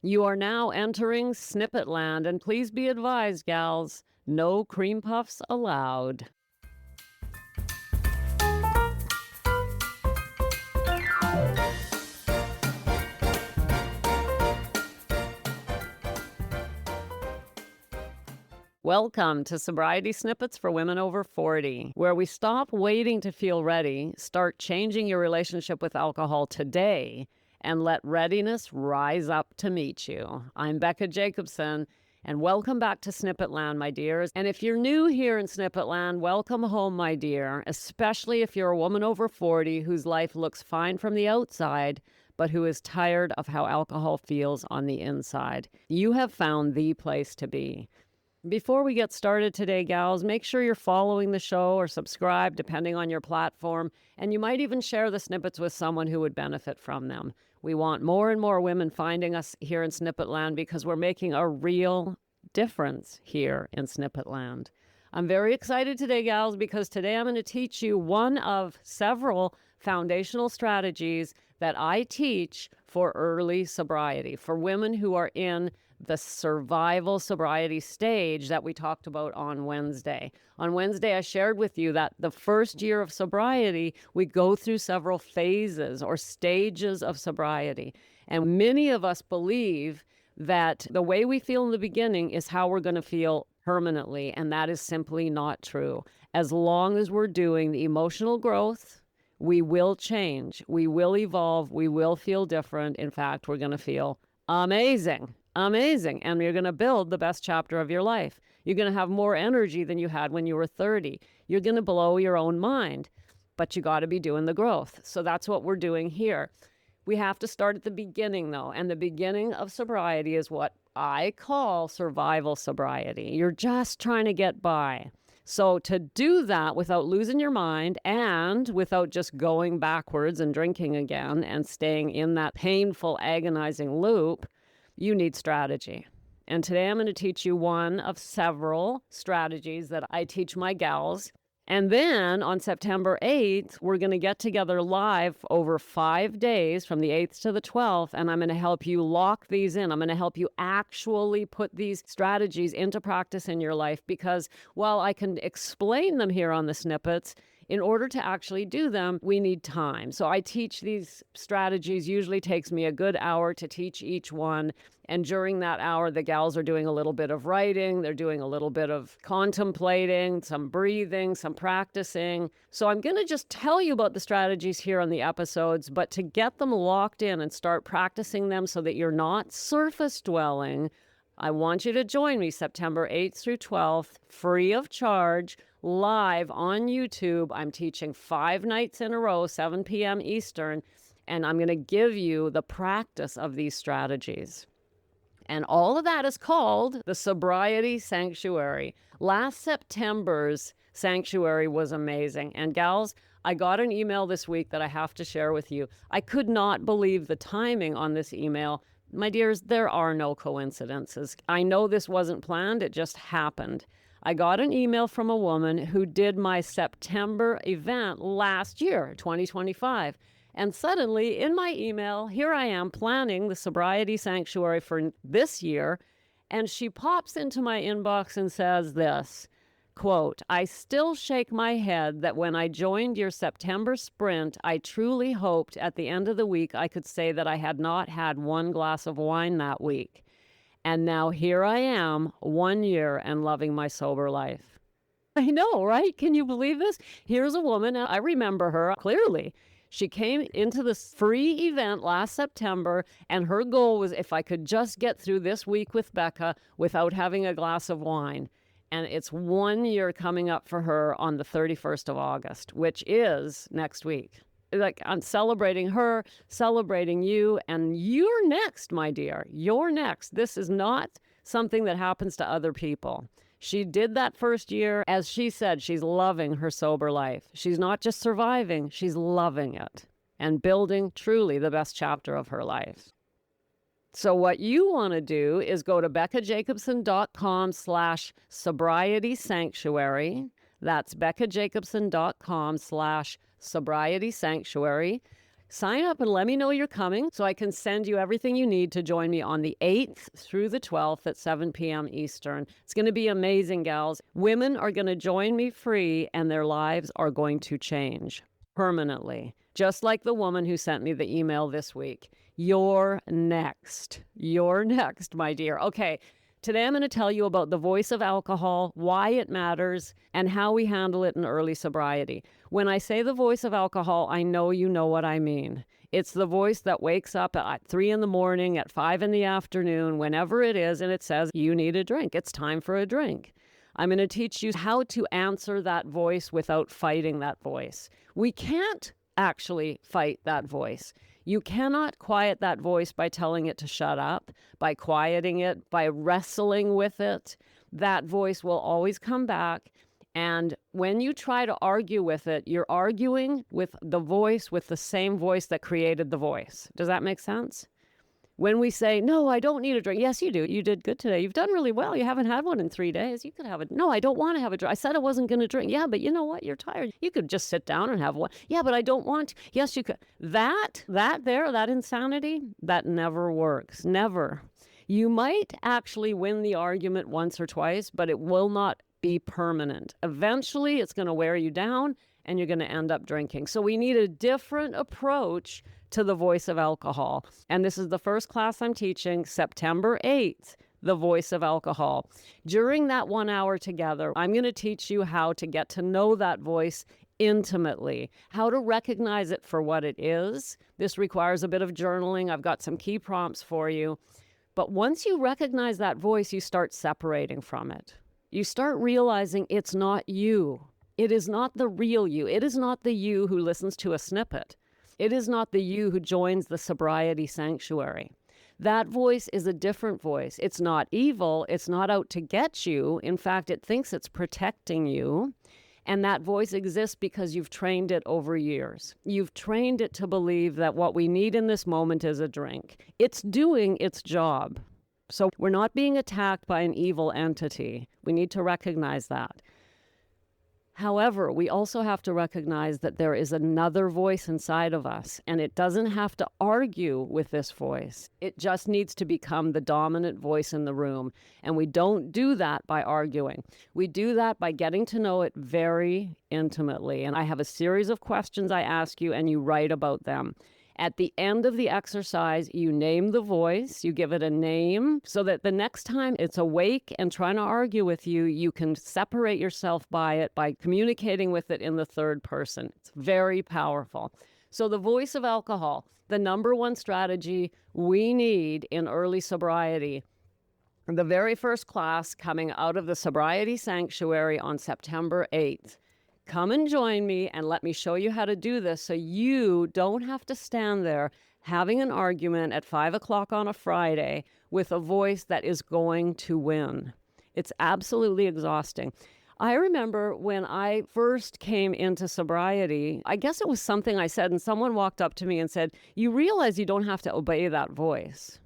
You are now entering Snippet Land, and please be advised, gals, no cream puffs allowed. Welcome to Sobriety Snippets for Women Over 40, where we stop waiting to feel ready, start changing your relationship with alcohol today, and let readiness rise up to meet you. I'm Becca Jacobson, and welcome back to Snippet Land, my dears. And if you're new here in Snippet Land, welcome home, my dear, especially if you're a woman over 40 whose life looks fine from the outside, but who is tired of how alcohol feels on the inside. You have found the place to be. Before we get started today, gals, make sure you're following the show or subscribe, depending on your platform, and you might even share the snippets with someone who would benefit from them. We want more and more women finding us here in Snippet Land because we're making a real difference here in Snippet Land. I'm very excited today, gals, because today I'm going to teach you one of several foundational strategies that I teach for early sobriety, for women who are in the survival sobriety stage that we talked about on Wednesday. On Wednesday, I shared with you that the first year of sobriety, we go through several phases or stages of sobriety. And many of us believe that the way we feel in the beginning is how we're going to feel permanently, and that is simply not true. As long as we're doing the emotional growth, we will change, we will evolve, we will feel different. In fact, we're going to feel amazing. Amazing. And you're going to build the best chapter of your life. You're going to have more energy than you had when you were 30. You're going to blow your own mind, but you got to be doing the growth. So that's what we're doing here. We have to start at the beginning, though. And the beginning of sobriety is what I call survival sobriety. You're just trying to get by. So to do that without losing your mind and without just going backwards and drinking again and staying in that painful, agonizing loop, you need strategy. And today I'm going to teach you one of several strategies that I teach my gals. And then on September 8th, we're going to get together live over 5 days from the 8th to the 12th. And I'm going to help you lock these in. I'm going to help you actually put these strategies into practice in your life, because while I can explain them here on the snippets, in order to actually do them, we need time. So I teach these strategies. Usually takes me a good hour to teach each one. And during that hour, the gals are doing a little bit of writing. They're doing a little bit of contemplating, some breathing, some practicing. So I'm going to just tell you about the strategies here on the episodes, but to get them locked in and start practicing them so that you're not surface dwelling, I want you to join me September 8th through 12th, free of charge, live on YouTube. I'm teaching 5 nights in a row, 7 p.m. Eastern, and I'm going to give you the practice of these strategies. And all of that is called the Sobriety Sanctuary. Last September's Sanctuary was amazing. And gals, I got an email this week that I have to share with you. I could not believe the timing on this email. My dears, there are no coincidences. I know this wasn't planned, it just happened. I got an email from a woman who did my September event last year, 2025. And suddenly, in my email, here I am planning the Sobriety Sanctuary for this year, and she pops into my inbox and says this, quote, "I still shake my head that when I joined your September sprint, I truly hoped at the end of the week I could say that I had not had one glass of wine that week. And now here I am, 1 year and loving my sober life." I know, right? Can you believe this? Here's a woman, I remember her clearly. She came into this free event last September, and her goal was, if I could just get through this week with Becca without having a glass of wine. And it's 1 year coming up for her on the 31st of August, which is next week. Like, I'm celebrating her, celebrating you, and you're next, my dear. You're next. This is not something that happens to other people. She did that first year. As she said, she's loving her sober life. She's not just surviving, she's loving it and building truly the best chapter of her life. So what you want to do is go to beccajacobson.com/sobriety sanctuary. That's beccajacobson.com/sobriety sanctuary. Sign up and let me know you're coming so I can send you everything you need to join me on the 8th through the 12th at 7 p.m. Eastern. It's going to be amazing, gals. Women are going to join me free, and their lives are going to change permanently. Just like the woman who sent me the email this week. You're next. You're next, my dear. Okay. Today, I'm going to tell you about the voice of alcohol, why it matters, and how we handle it in early sobriety. When I say the voice of alcohol, I know you know what I mean. It's the voice that wakes up at 3 in the morning, at 5 in the afternoon, whenever it is, and it says, you need a drink. It's time for a drink. I'm going to teach you how to answer that voice without fighting that voice. We can't actually fight that voice. You cannot quiet that voice by telling it to shut up, by quieting it, by wrestling with it. That voice will always come back. And when you try to argue with it, you're arguing with the voice, with the same voice that created the voice. Does that make sense? When we say, no, I don't need a drink. Yes, you do. You did good today. You've done really well. You haven't had one in 3 days. You could have it. No, I don't want to have a drink. I said I wasn't going to drink. Yeah, but you know what? You're tired. You could just sit down and have one. Yeah, but I don't want to. Yes, you could. That insanity, that never works. Never. You might actually win the argument once or twice, but it will not be permanent. Eventually, it's going to wear you down and you're going to end up drinking. So we need a different approach to the voice of alcohol. And this is the first class I'm teaching, September 8th, the voice of alcohol. During that 1 hour together, I'm going to teach you how to get to know that voice intimately, how to recognize it for what it is. This requires a bit of journaling. I've got some key prompts for you. But once you recognize that voice, you start separating from it. You start realizing it's not you. It is not the real you. It is not the you who listens to a snippet. It is not the you who joins the sobriety sanctuary. That voice is a different voice. It's not evil. It's not out to get you. In fact, it thinks it's protecting you. And that voice exists because you've trained it over years. You've trained it to believe that what we need in this moment is a drink. It's doing its job. So we're not being attacked by an evil entity. We need to recognize that. However, we also have to recognize that there is another voice inside of us, and it doesn't have to argue with this voice. It just needs to become the dominant voice in the room. And we don't do that by arguing. We do that by getting to know it very intimately. And I have a series of questions I ask you, and you write about them. At the end of the exercise, you name the voice, you give it a name, so that the next time it's awake and trying to argue with you, you can separate yourself by it by communicating with it in the third person. It's very powerful. So the voice of alcohol, the number one strategy we need in early sobriety. The very first class coming out of the Sobriety Sanctuary on September 8th. Come and join me and let me show you how to do this so you don't have to stand there having an argument at 5 o'clock on a Friday with a voice that is going to win. It's absolutely exhausting. I remember when I first came into sobriety, I guess it was something I said, and someone walked up to me and said, you realize you don't have to obey that voice.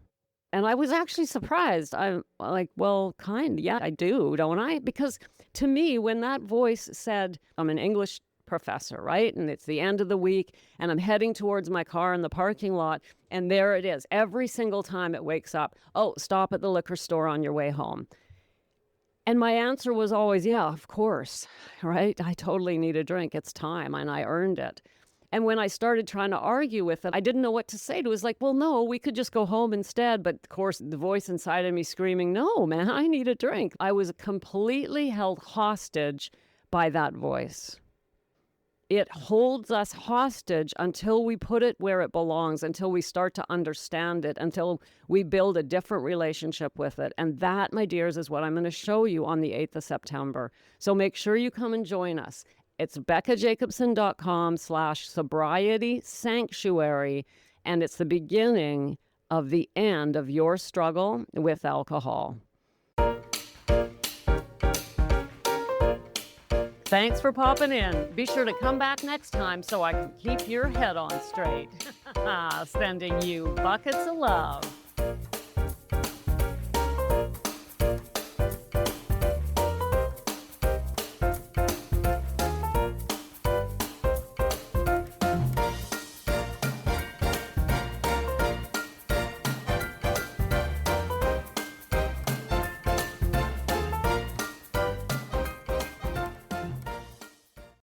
And I was actually surprised. I'm like, well, yeah, I do, don't I? Because to me, when that voice said, I'm an English professor, right? And it's the end of the week, and I'm heading towards my car in the parking lot, and there it is. Every single time it wakes up, oh, stop at the liquor store on your way home. And my answer was always, yeah, of course, right? I totally need a drink. It's time, and I earned it. And when I started trying to argue with it, I didn't know what to say. It was like, well, no, we could just go home instead. But of course, the voice inside of me screaming, no, man, I need a drink. I was completely held hostage by that voice. It holds us hostage until we put it where it belongs, until we start to understand it, until we build a different relationship with it. And that, my dears, is what I'm going to show you on the 8th of September. So make sure you come and join us. It's beccajacobson.com/sobriety sanctuary, and it's the beginning of the end of your struggle with alcohol. Thanks for popping in. Be sure to come back next time so I can keep your head on straight. Sending you buckets of love.